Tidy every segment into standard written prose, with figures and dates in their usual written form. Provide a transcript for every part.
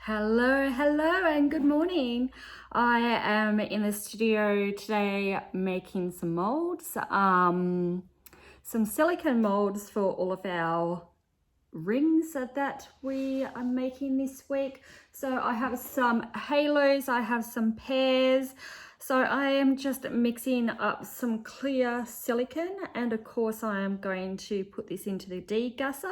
Hello and good morning. I am in the studio today making some molds, some silicone molds for all of our rings that we are making this week. So I have some halos, I have some pears. So I am just mixing up some clear silicone, and of course I am going to put this into the degasser.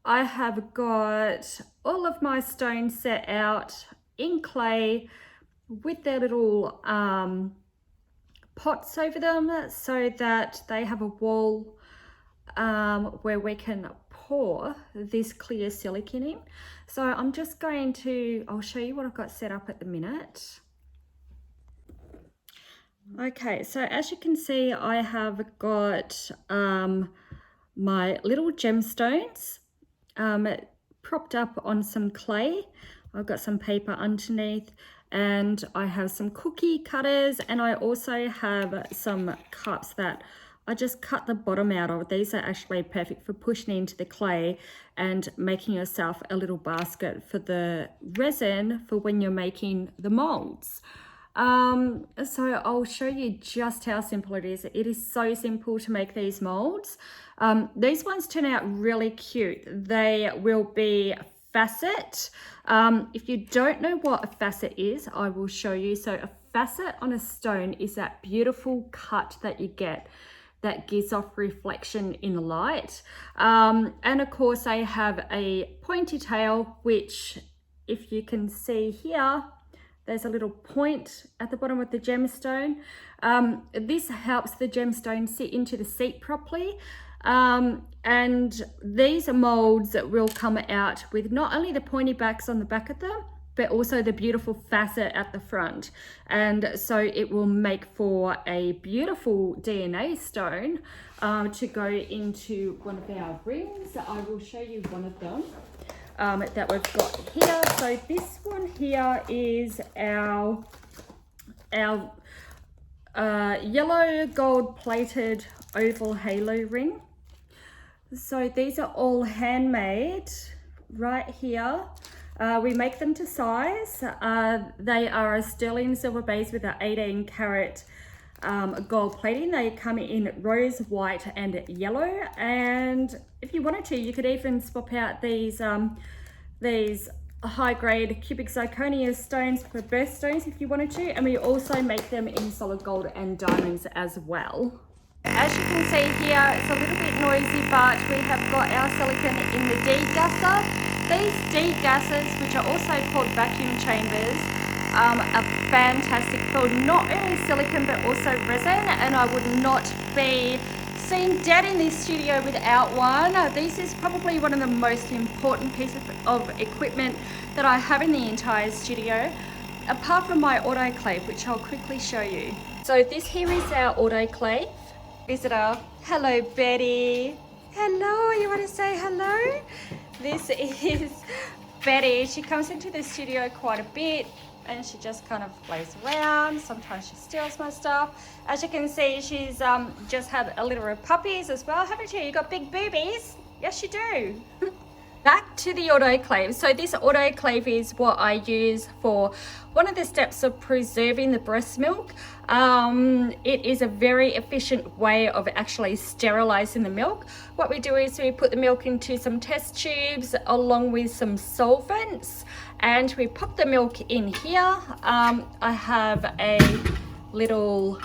I have got all of my stones set out in clay with their little pots over them so that they have a wall where we can pour this clear silicone in. So I'm just going to, I'll show you what I've got set up at the minute. Okay, so as you can see, I have got my little gemstones propped up on some clay. I've got some paper underneath, and I have some cookie cutters, and I also have some cups that I just cut the bottom out of. These are actually perfect for pushing into the clay and making yourself a little basket for the resin for when you're making the molds. So I'll show you just how simple it is. It is so simple to make these molds. These ones turn out really cute. They will be facet. If you don't know what a facet is, I will show you. So a facet on a stone is that beautiful cut that you get that gives off reflection in the light. And of course I have a pointy tail, which if you can see here, there's a little point at the bottom of the gemstone. This helps the gemstone sit into the seat properly. And these molds will come out with not only the pointy backs on the back of them, but also the beautiful facet at the front. And so it will make for a beautiful DNA stone to go into one of our rings. I will show you one of them that we've got here. So this one here is our yellow gold plated oval halo ring. So these are all handmade right here. We make them to size. They are a sterling silver base with an 18 karat gold plating. They come in rose, white and yellow, and if you wanted to, you could even swap out these high-grade cubic zirconia stones for birthstones if you wanted to, and we also make them in solid gold and diamonds as well. As you can see here, it's a little bit noisy, but we have got our silicone in the degasser. These degassers, which are also called vacuum chambers, are fantastic for not only silicone but also resin, and I would not be seen dead in this studio without one. This is probably one of the most important pieces of equipment that I have in the entire studio, apart from my autoclave, which I'll quickly show you. So this here is our autoclave. Visitor, hello Betty. Hello, you want to say hello? This is Betty. She comes into the studio quite a bit and she just kind of plays around. Sometimes she steals my stuff. As you can see, she's just had a litter of puppies as well, haven't you? You got big boobies? Yes, you do. Back to the autoclave. So this autoclave is what I use for one of the steps of preserving the breast milk. It is a very efficient way of actually sterilizing the milk. What we do is we put the milk into some test tubes along with some solvents, and we pop the milk in here. I have a little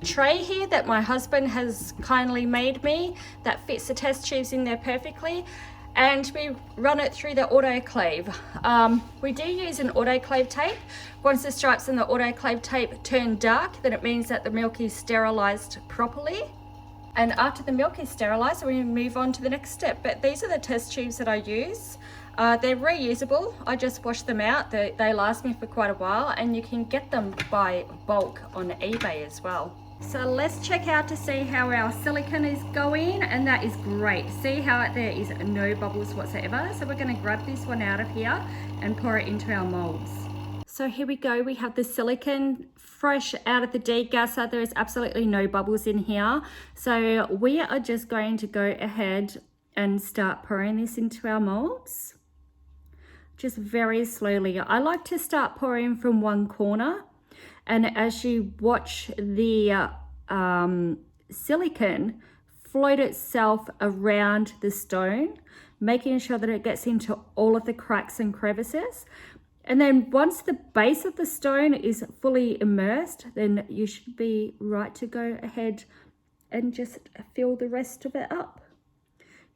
tray here that my husband has kindly made me that fits the test tubes in there perfectly, and we run it through the autoclave. We do use an autoclave tape. Once the stripes in the autoclave tape turn dark, then it means that the milk is sterilized properly. And after the milk is sterilized, we move on to the next step. But these are the test tubes that I use. They're reusable. I just wash them out. They last me for quite a while, and you can get them by bulk on eBay as well. So let's check out to see how our silicone is going, and that is great. See how there is no bubbles whatsoever. So we're going to grab this one out of here and pour it into our molds. So here we go. We have the silicone fresh out of the degasser. There is absolutely no bubbles in here. So we are just going to go ahead and start pouring this into our molds. just very slowly. I like to start pouring from one corner, and as you watch the silicone float itself around the stone, making sure that it gets into all of the cracks and crevices. And then once the base of the stone is fully immersed, then you should be right to go ahead and just fill the rest of it up.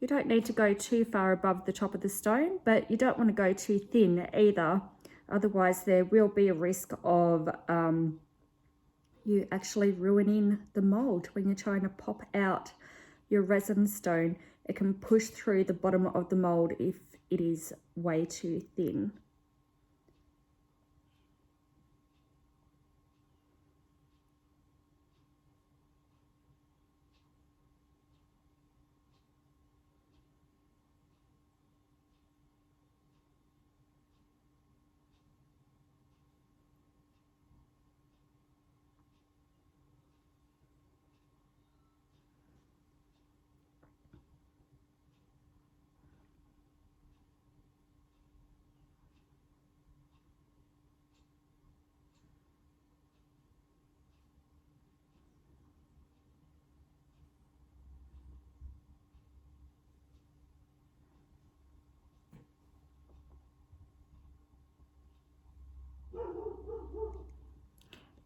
You don't need to go too far above the top of the stone, but you don't want to go too thin either. Otherwise, there will be a risk of you actually ruining the mold when you're trying to pop out your resin stone. It can push through the bottom of the mold if it is way too thin.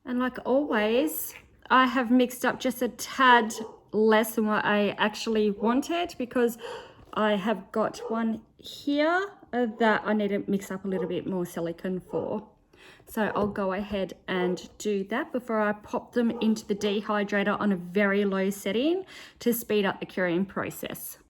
And like always, I have mixed up just a tad less than what I actually wanted, because I have got one here that I need to mix up a little bit more silicone for. So I'll go ahead and do that before I pop them into the dehydrator on a very low setting to speed up the curing process.